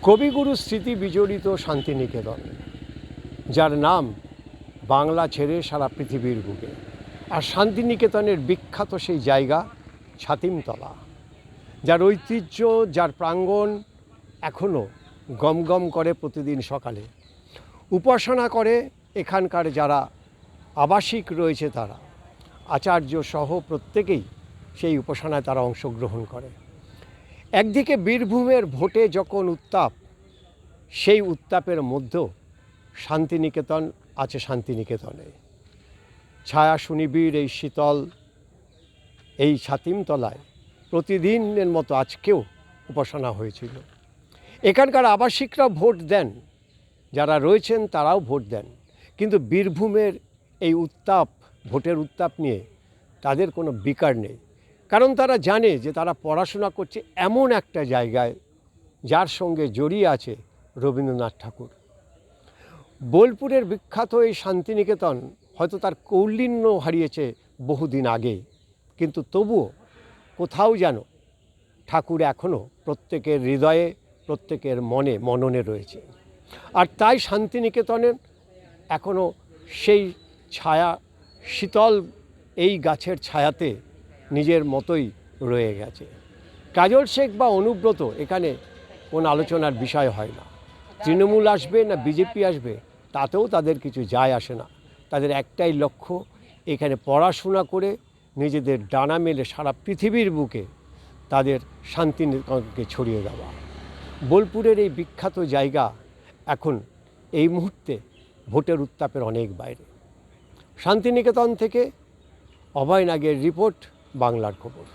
কবিগুরু স্মৃতি বিজড়িত শান্তিনিকেতন, যার নাম বাংলা ছেড়ে সারা পৃথিবীর বুকে। আর শান্তিনিকেতনের বিখ্যাত সেই জায়গা ছাতিমতলা, যার ঐতিহ্য, যার প্রাঙ্গণ এখনও গমগম করে প্রতিদিন সকালে। উপাসনা করে এখানকার যারা আবাসিক রয়েছে, তারা আচার্য সহ প্রত্যেকেই সেই উপাসনায় তারা অংশগ্রহণ করে। একদিকে বীরভূমের ভোটে যখন উত্তাপ, সেই উত্তাপের মধ্যেও শান্তিনিকেতন আছে। শান্তিনিকেতনে ছায়া সুনিবিড় এই শীতল এই ছাতিমতলায় প্রতিদিনের মতো আজকেও উপাসনা হয়েছিল। এখানকার আবাসিকরা ভোট দেন, যারা রয়েছেন তারাও ভোট দেন, কিন্তু বীরভূমের এই উত্তাপ, ভোটের উত্তাপ নিয়ে তাদের কোনো বিকার নেই। কারণ তারা জানে যে তারা পড়াশোনা করছে এমন একটা জায়গায় যার সঙ্গে জড়িয়ে আছে রবীন্দ্রনাথ ঠাকুর। বোলপুরের বিখ্যাত এই শান্তিনিকেতন হয়তো তার কৌলিন্য হারিয়েছে বহুদিন আগে, কিন্তু তবুও কোথাও যেন ঠাকুর এখনও প্রত্যেকের হৃদয়ে, প্রত্যেকের মনে মননে রয়েছে। আর তাই শান্তিনিকেতনের এখনও সেই ছায়া, শীতল এই গাছের ছায়াতে নিজের মতোই রয়ে গেছে। কাজল শেখ বা অনুব্রত এখানে কোনো আলোচনার বিষয় হয় না। তৃণমূল আসবে না বিজেপি আসবে তাতেও তাদের কিছু যায় আসে না। তাদের একটাই লক্ষ্য, এখানে পড়াশোনা করে নিজেদের ডানা মেলে সারা পৃথিবীর বুকে তাদের শান্তিনিকেতনকে ছড়িয়ে দেওয়া। বোলপুরের এই বিখ্যাত জায়গা এখন এই মুহূর্তে ভোটের উত্তাপের অনেক বাইরে। শান্তিনিকেতন থেকে অভয় নাগের রিপোর্ট, বাংলার খবর।